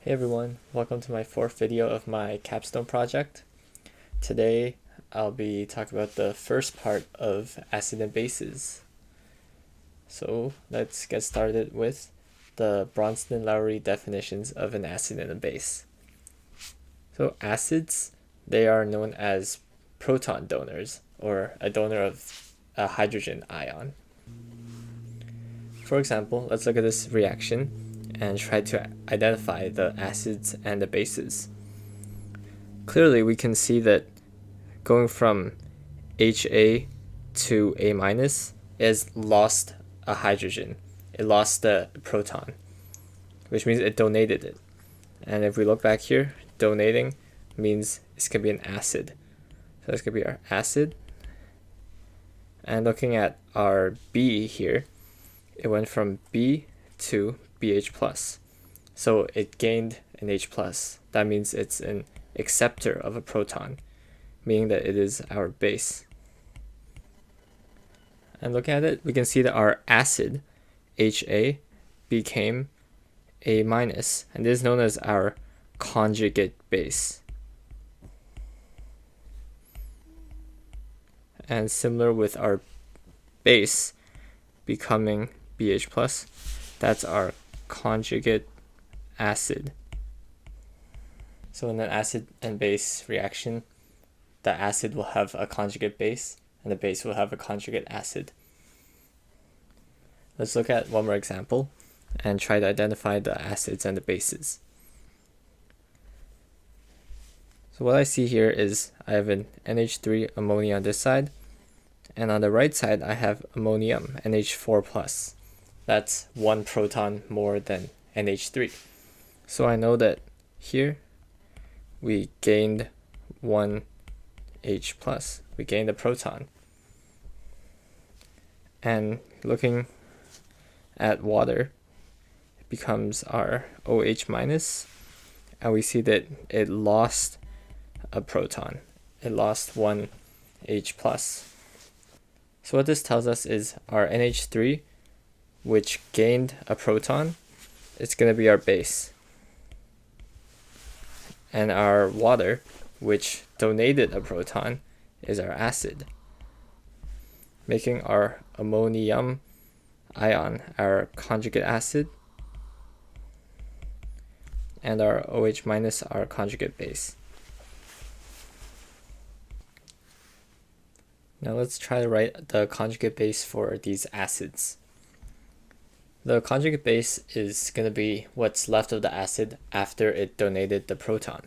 Hey everyone, welcome to my fourth video of my Capstone project. Today I'll be talking about the first part of acid and bases. So let's get started with the Bronston-Lowry definitions of an acid and a base. So acids, they are known as proton donors, or a donor of a hydrogen ion. For example, let's look at this reaction and try to identify the acids and the bases. Clearly, we can see that going from HA to A minus is lost a hydrogen. It lost the proton, which means it donated it. And if we look back here, donating means it's going to be an acid. So it's going to be our acid. And looking at our B here, it went from B to BH plus. So it gained an H plus. That means it's an acceptor of a proton, meaning that it is our base. And look at it, we can see that our acid, HA, became A minus, and this is known as our conjugate base. And similar with our base becoming BH plus, that's our conjugate acid. So in an acid and base reaction, the acid will have a conjugate base and the base will have a conjugate acid. Let's look at one more example and try to identify the acids and the bases. So what I see here is I have an NH3 ammonia on this side, and on the right side I have ammonium, NH4 plus. That's one proton more than NH3. So I know that here we gained one H plus. We gained a proton. And looking at water, it becomes our OH minus, and we see that it lost a proton. It lost one H plus. So what this tells us is our NH3, which gained a proton, it's going to be our base. And our water, which donated a proton, is our acid, making our ammonium ion our conjugate acid, and our OH minus our conjugate base. Now let's try to write the conjugate base for these acids. The conjugate base is going to be what's left of the acid after it donated the proton.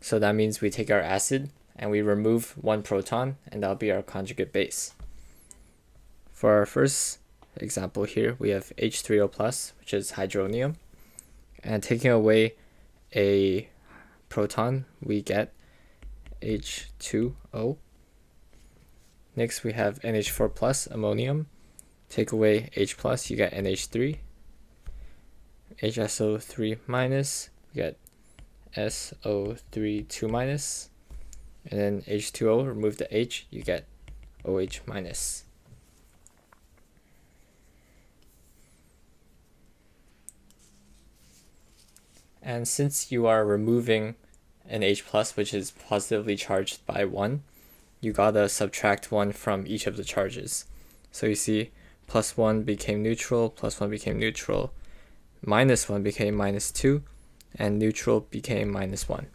So that means we take our acid and we remove one proton, and that'll be our conjugate base. For our first example here, we have H3O plus, which is hydronium. And taking away a proton, we get H2O. Next we have NH4 plus, ammonium. Take away H plus, you get NH3. HSO3 minus, we get SO3 2 minus. And then H2O, remove the H, you get OH minus. And since you are removing an H plus, which is positively charged by 1, you gotta subtract 1 from each of the charges. So you see, plus 1 became neutral, plus 1 became neutral, minus 1 became minus 2, and neutral became minus 1.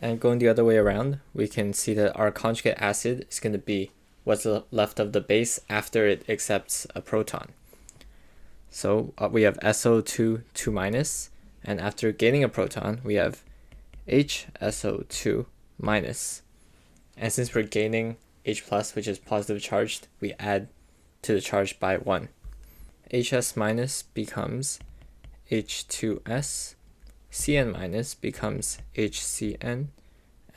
And going the other way around, we can see that our conjugate acid is going to be what's left of the base after it accepts a proton. So we have SO2 2 minus, and after gaining a proton, we have HSO2 minus. And since we're gaining H plus, which is positive charged, we add to the charge by 1. HS minus becomes H2S, Cn minus becomes HCN,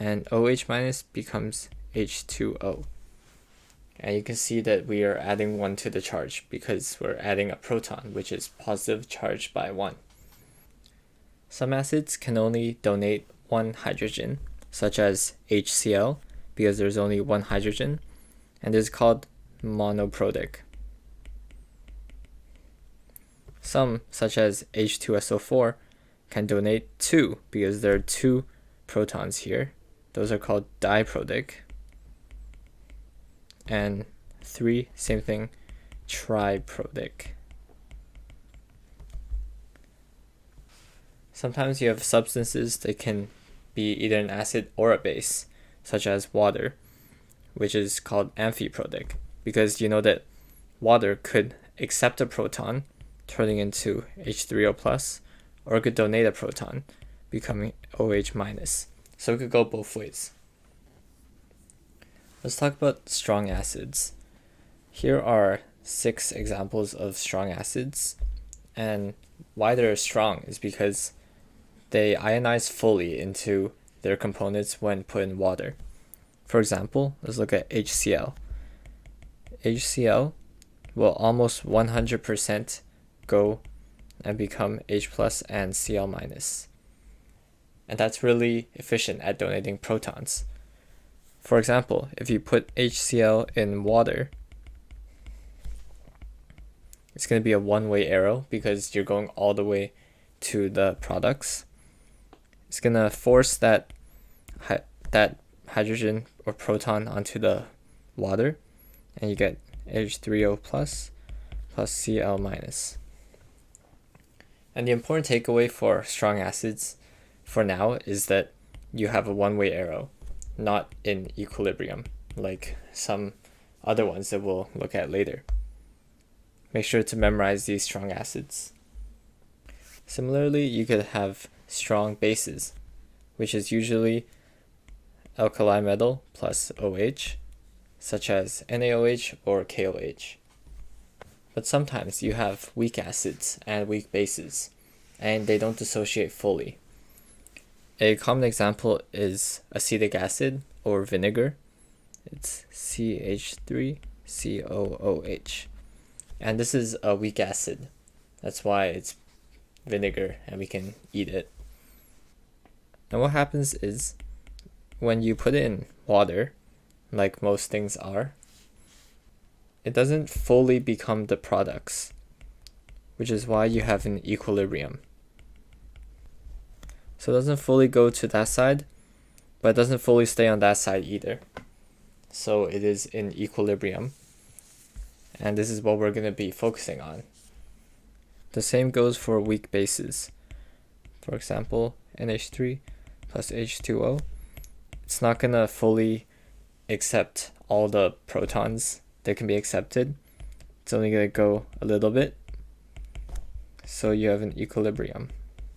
and OH minus becomes H2O. And you can see that we are adding 1 to the charge because we're adding a proton, which is positive charged by 1. Some acids can only donate one hydrogen, such as HCl, because there's only one hydrogen, and this is called monoprotic. Some, such as H2SO4, can donate 2 because there are 2 protons here. Those are called diprodic. And 3, same thing, triprodic. Sometimes you have substances that can be either an acid or a base, such as water, which is called amphiprodic, because you know that water could accept a proton, turning into H3O+, or it could donate a proton, becoming OH-. So it could go both ways. Let's talk about strong acids. Here are 6 examples of strong acids, and why they're strong is because they ionize fully into their components when put in water. For example, let's look at HCl. HCl will almost 100% go and become H+ and Cl-. And that's really efficient at donating protons. For example, if you put HCl in water, it's going to be a one-way arrow because you're going all the way to the products. It's going to force that hydrogen or proton onto the water, and you get H3O+ plus Cl-. And the important takeaway for strong acids for now is that you have a one-way arrow, not in equilibrium, like some other ones that we'll look at later. Make sure to memorize these strong acids. Similarly, you could have strong bases, which is usually alkali metal plus OH, such as NaOH or KOH. But sometimes you have weak acids and weak bases, and they don't dissociate fully. A common example is acetic acid or vinegar. It's CH3COOH. And this is a weak acid. That's why it's vinegar and we can eat it. And what happens is when you put it in water, like most things are, it doesn't fully become the products, which is why you have an equilibrium. So it doesn't fully go to that side, but it doesn't fully stay on that side either. So it is in equilibrium. And this is what we're going to be focusing on. The same goes for weak bases. For example, NH3 plus H2O. It's not going to fully accept all the protons that can be accepted. It's only going to go a little bit. So you have an equilibrium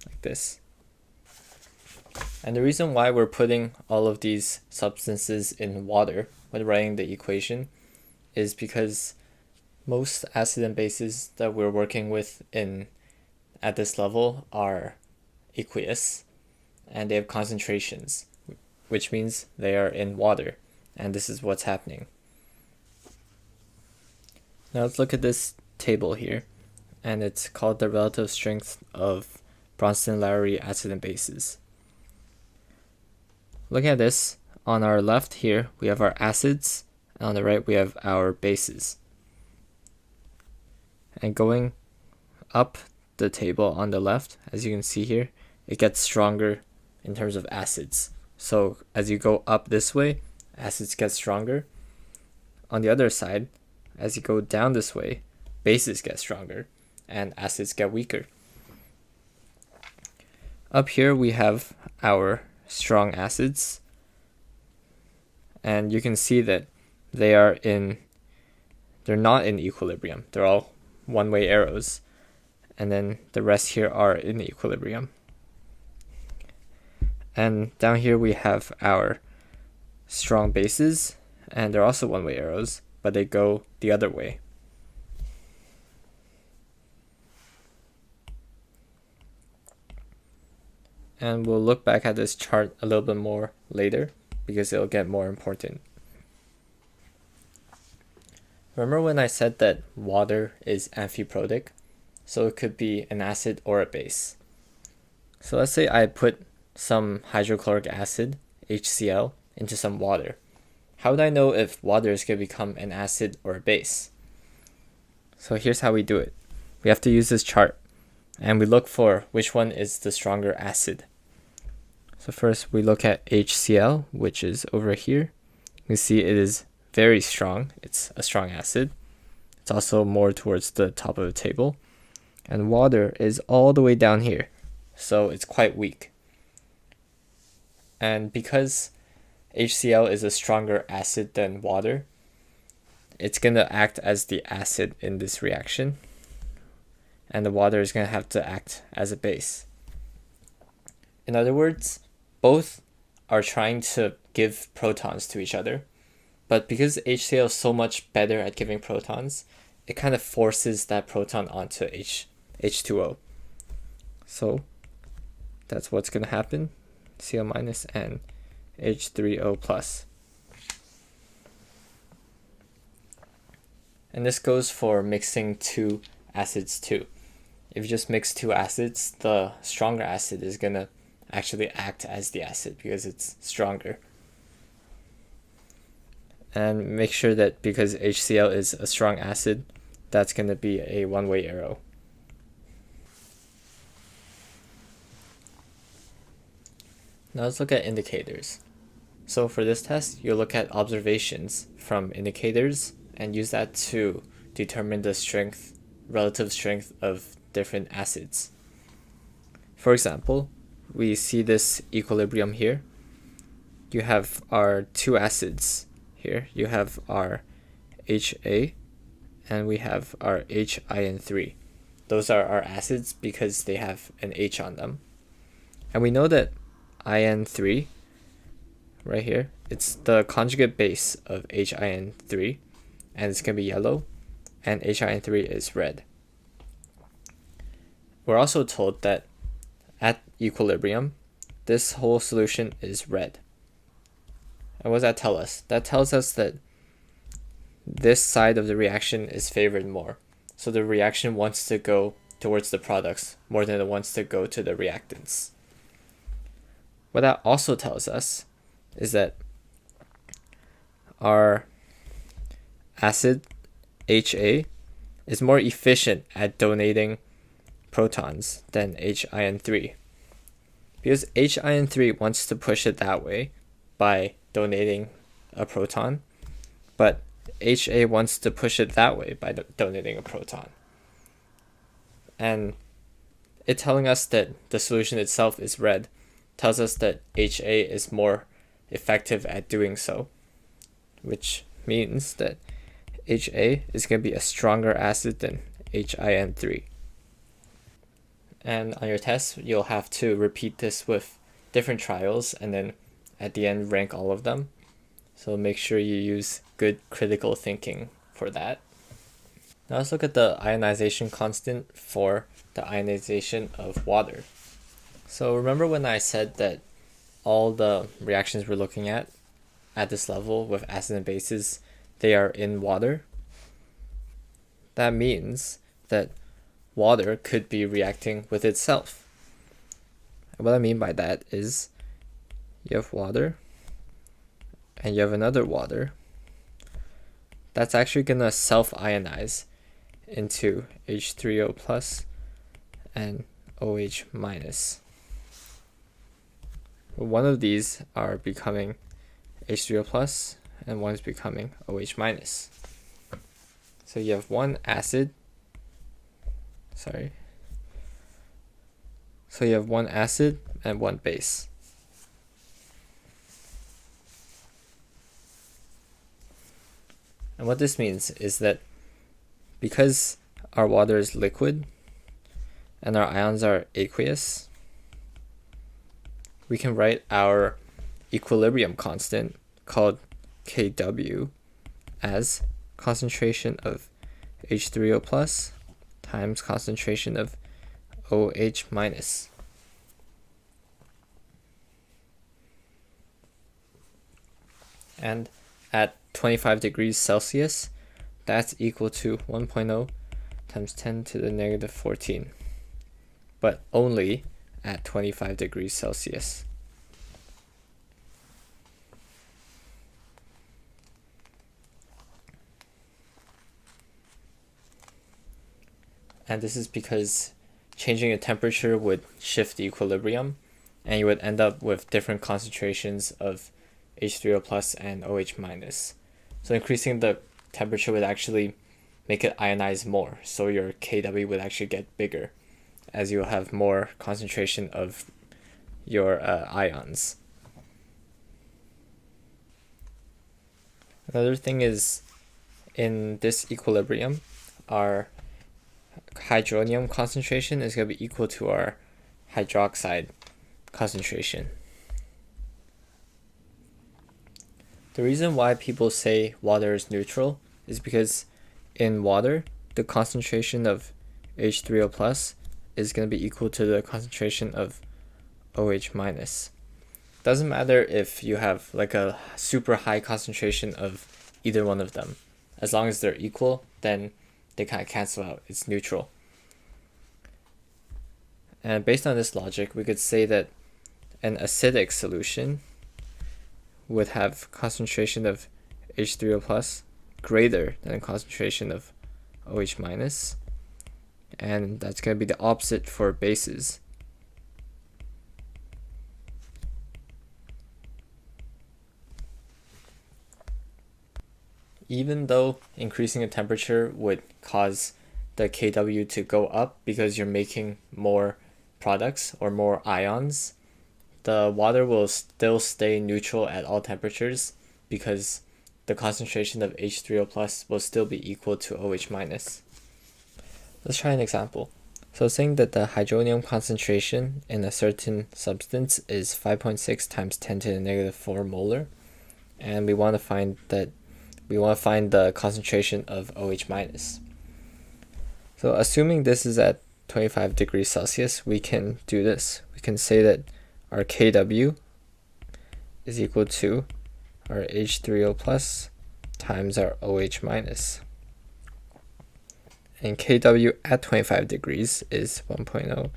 like this. And the reason why we're putting all of these substances in water when writing the equation is because most acid and bases that we're working with at this level are aqueous, and they have concentrations, which means they are in water, and this is what's happening. Now let's look at this table here, and it's called the relative strength of Bronston-Lowry acid and bases. Looking at this, on our left here we have our acids, and on the right we have our bases. And going up the table on the left, as you can see here, it gets stronger in terms of acids. So as you go up this way, acids get stronger. On the other side, as you go down this way, bases get stronger and acids get weaker. Up here we have our strong acids, and you can see that they're not in equilibrium. They're all one-way arrows, and then the rest here are in equilibrium. And down here we have our strong bases, and they're also one-way arrows, but they go the other way. And we'll look back at this chart a little bit more later because it'll get more important. Remember when I said that water is amphiprodic? So it could be an acid or a base. So let's say I put some hydrochloric acid, HCl, into some water. How would I know if water is going to become an acid or a base? So here's how we do it. We have to use this chart. and we look for which one is the stronger acid. So first we look at HCl, which is over here. You see it is very strong. It's a strong acid. It's also more towards the top of the table. And water is all the way down here, so it's quite weak. And because HCl is a stronger acid than water, it's going to act as the acid in this reaction, and the water is going to have to act as a base. In other words, both are trying to give protons to each other, but because HCl is so much better at giving protons, it kind of forces that proton onto H2O. So that's what's going to happen. Cl minus and H3O plus. And this goes for mixing two acids too. If you just mix two acids, the stronger acid is going to actually act as the acid because it's stronger. And make sure that because HCl is a strong acid, that's going to be a one-way arrow. Now let's look at indicators. So for this test, you'll look at observations from indicators and use that to determine the strength, relative strength of different acids. For example, we see this equilibrium here. You have our two acids here. You have our HA and we have our HIN3. Those are our acids because they have an H on them. And we know that IN3 right here, it's the conjugate base of HIN3, and it's going to be yellow, and HIN3 is red. We're also told that at equilibrium, this whole solution is red. And what does that tell us? That tells us that this side of the reaction is favored more. So the reaction wants to go towards the products more than it wants to go to the reactants. What that also tells us is that our acid HA is more efficient at donating protons than HIN3. Because HIN3 wants to push it that way by donating a proton, but HA wants to push it that way by donating a proton. And it telling us that the solution itself is red tells us that HA is more effective at doing so, which means that HA is going to be a stronger acid than HIN3. And on your test, you'll have to repeat this with different trials and then at the end rank all of them. So make sure you use good critical thinking for that. Now let's look at the ionization constant for the ionization of water. So remember when I said that all the reactions we're looking at this level with acids and bases, they are in water? That means that water could be reacting with itself. And what I mean by that is you have water and you have another water that's actually going to self-ionize into H3O plus and OH minus. One of these are becoming H3O plus and one is becoming OH minus. So you have one acid, So you have one acid and one base. And what this means is that because our water is liquid and our ions are aqueous, we can write our equilibrium constant called Kw as concentration of H3O plus times concentration of OH minus. And at 25 degrees Celsius, that's equal to 1.0 times 10 to the negative 14, but only at 25 degrees Celsius. And this is because changing the temperature would shift the equilibrium, and you would end up with different concentrations of H3O plus and OH minus. So increasing the temperature would actually make it ionize more, so your Kw would actually get bigger as you'll have more concentration of your ions. Another thing is, in this equilibrium, our hydronium concentration is going to be equal to our hydroxide concentration. The reason why people say water is neutral is because in water, the concentration of H3O plus is going to be equal to the concentration of OH minus. Doesn't matter if you have like a super high concentration of either one of them. As long as they're equal, then they kind of cancel out. It's neutral. And based on this logic, we could say that an acidic solution would have concentration of H3O plus greater than a concentration of OH minus. And that's going to be the opposite for bases. Even though increasing the temperature would cause the Kw to go up because you're making more products or more ions, the water will still stay neutral at all temperatures because the concentration of H3O plus will still be equal to OH minus. Let's try an example. So saying that the hydronium concentration in a certain substance is 5.6 times 10 to the negative 4 molar, and we want to find the concentration of OH minus. So assuming this is at 25 degrees Celsius, we can do this. We can say that our Kw is equal to our H3O plus times our OH minus. And Kw at 25 degrees is 1.0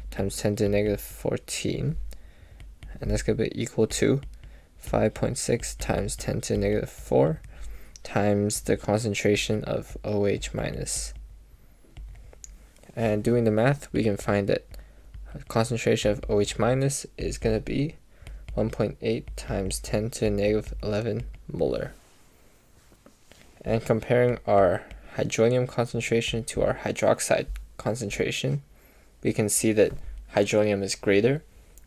times 10 to the negative 14. And that's going to be equal to 5.6 times 10 to the negative 4 times the concentration of OH minus. And doing the math, we can find that the concentration of OH minus is going to be 1.8 times 10 to the negative 11 molar. And comparing our hydronium concentration to our hydroxide concentration, we can see that hydronium is greater,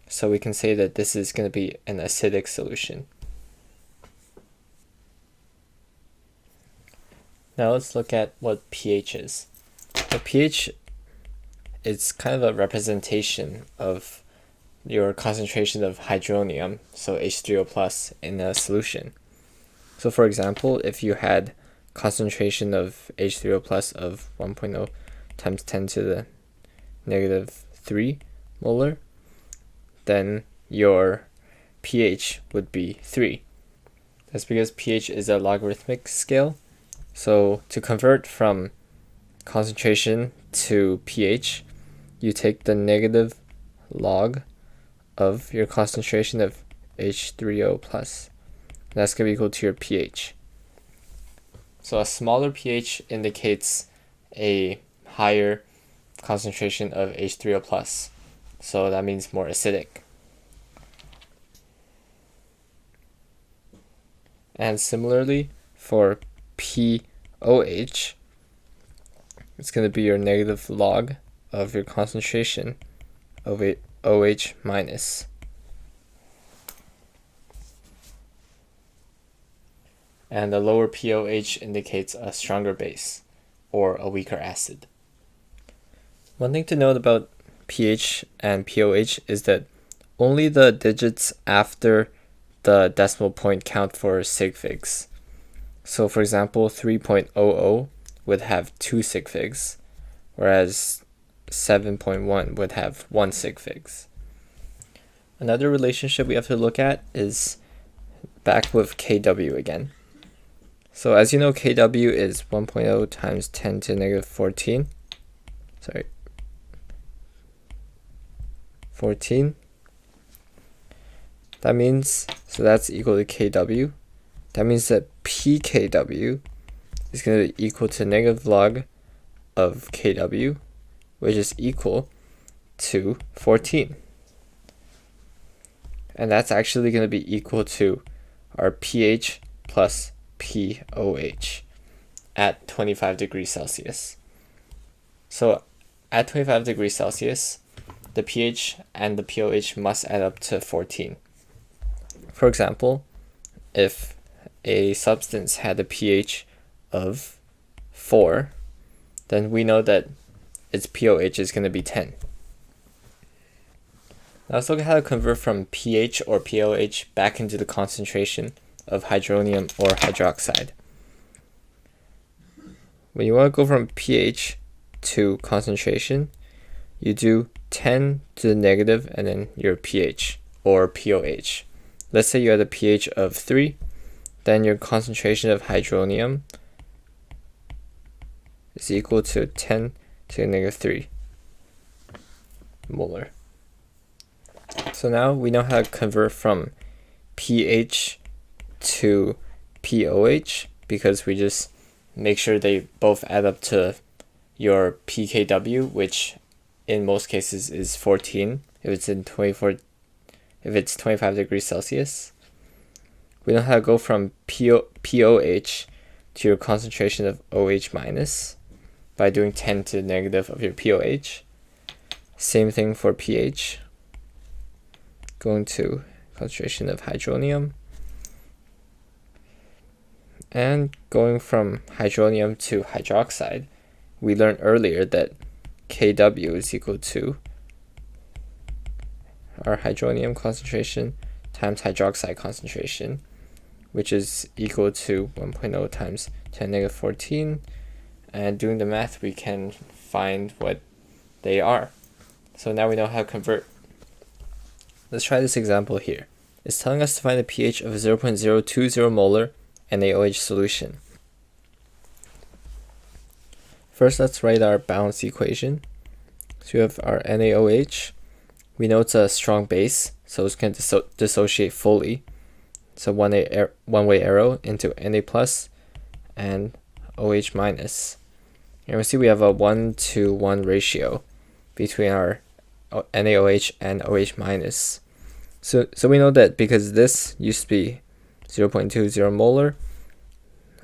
so we can say that this is going to be an acidic solution. Now let's look at what pH is. The pH is kind of a representation of your concentration of hydronium, so H3O plus, in a solution. So for example, if you had concentration of H3O plus of 1.0 times 10 to the negative 3 molar, then your pH would be 3. That's because pH is a logarithmic scale. So to convert from concentration to pH, you take the negative log of your concentration of H3O plus. That's going to be equal to your pH. So a smaller pH indicates a higher concentration of H3O plus. So that means more acidic. And similarly, for pOH, it's going to be your negative log of your concentration of OH minus. And the lower pOH indicates a stronger base or a weaker acid. One thing to note about pH and pOH is that only the digits after the decimal point count for sig figs. So for example, 3.00 would have 2 sig figs, whereas 7.1 would have 1 sig figs. Another relationship we have to look at is back with Kw again. So as you know, Kw is 1.0 times 10 to the negative 14. 14. That means, so that's equal to Kw. That means that pKw is going to be equal to negative log of Kw, which is equal to 14. And that's actually going to be equal to our pH plus pOH at 25 degrees Celsius. So at 25 degrees Celsius, the pH and the pOH must add up to 14. For example, if a substance had a pH of 4, then we know that its pOH is going to be 10. Now let's look at how to convert from pH or pOH back into the concentration of hydronium or hydroxide. When you want to go from pH to concentration, you do 10 to the negative and then your pH or pOH. Let's say you had a pH of 3, then your concentration of hydronium is equal to 10 to the negative 3 molar. So now we know how to convert from pH to pOH because we just make sure they both add up to your pKw, which in most cases is 14 if it's 25 degrees Celsius. We know how to go from pOH to your concentration of OH minus by doing 10 to the negative of your pOH. Same thing for pH. Going to concentration of hydronium. And going from hydronium to hydroxide, we learned earlier that Kw is equal to our hydronium concentration times hydroxide concentration, which is equal to 1.0 times 10 negative 14. And doing the math, we can find what they are. So now we know how to convert. Let's try this example here. It's telling us to find a pH of 0.020 molar NaOH solution. First, let's write our balance equation. So we have our NaOH. We know it's a strong base, so it's going to dissociate fully. So one-way arrow into Na plus and OH minus. And we see we have a 1-to-1 ratio between our NaOH and OH minus. So we know that because this used to be 0.20 molar,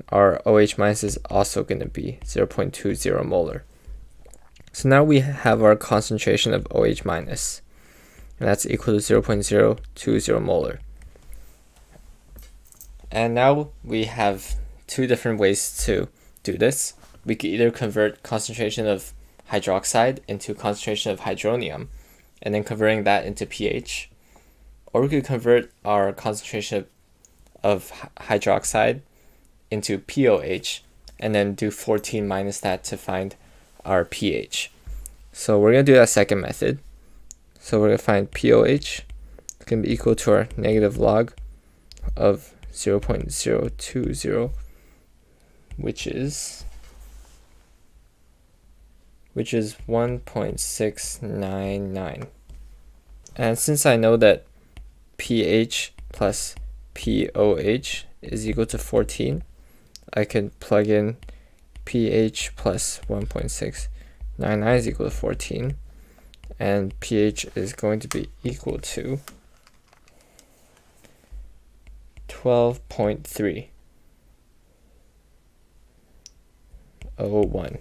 our OH minus is also going to be 0.20 molar. So now we have our concentration of OH minus, and that's equal to 0.020 molar. And now we have two different ways to do this. We could either convert concentration of hydroxide into concentration of hydronium, and then converting that into pH. Or we could convert our concentration of hydroxide into pOH, and then do 14 minus that to find our pH. So we're going to do that second method. So we're going to find pOH. It's going to be equal to our negative log of 0.020, which is 1.699. And since I know that pH plus pOH is equal to 14, I can plug in pH plus 1.699 is equal to 14, and pH is going to be equal to 12.301.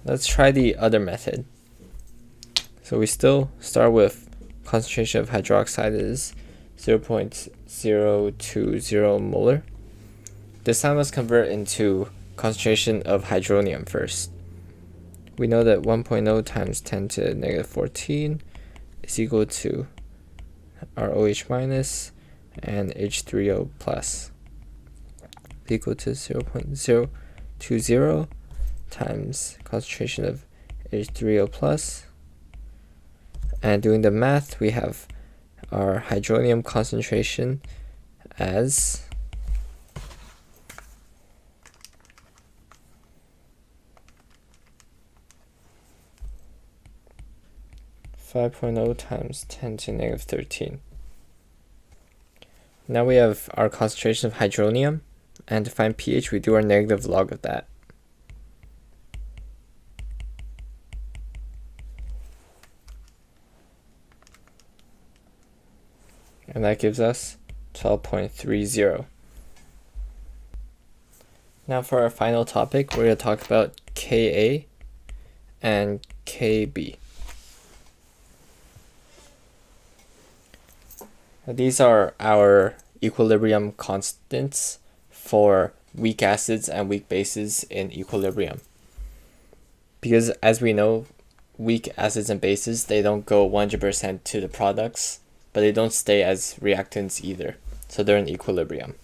Let's try the other method. So we still start with concentration of hydroxide is 0.020 molar. This time let's convert into concentration of hydronium first. We know that 1.0 times 10 to the negative 14 is equal to our OH minus and H3O plus, equal to 0.020 times concentration of H3O plus. And doing the math, we have our hydronium concentration as 5.0 times 10 to negative 13. Now we have our concentration of hydronium And to find pH, we do our negative log of that. And that gives us 12.30. Now for our final topic, we're going to talk about Ka and Kb. Now these are our equilibrium constants for weak acids and weak bases in equilibrium. Because as we know, weak acids and bases, they don't go 100% to the products, but they don't stay as reactants either. So they're in equilibrium.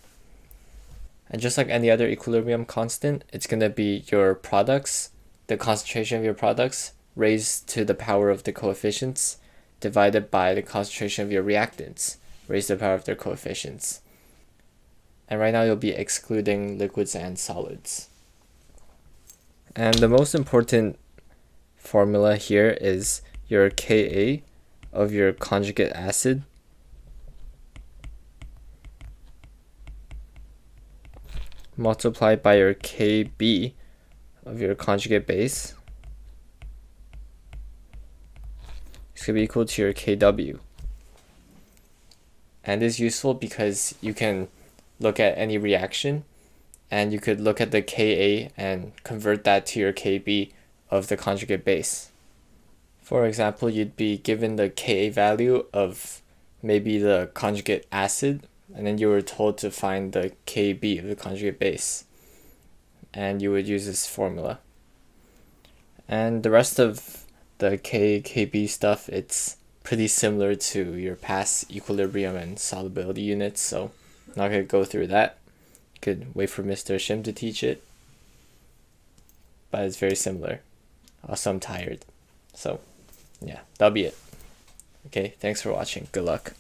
And just like any other equilibrium constant, it's going to be your products, the concentration of your products, raised to the power of the coefficients, divided by the concentration of your reactants, raised to the power of their coefficients. And right now you'll be excluding liquids and solids. And the most important formula here is your Ka of your conjugate acid multiplied by your Kb of your conjugate base. It's going to be equal to your Kw. And this is useful because you can look at any reaction and you could look at the Ka and convert that to your Kb of the conjugate base. For example, you'd be given the Ka value of maybe the conjugate acid, and then you were told to find the Kb of the conjugate base. And you would use this formula. And the rest of the Kb stuff, it's pretty similar to your past equilibrium and solubility units, so I'm not going to go through that. You could wait for Mr. Shim to teach it. But it's very similar. Also, I'm tired. So, yeah, that'll be it. Okay, thanks for watching. Good luck.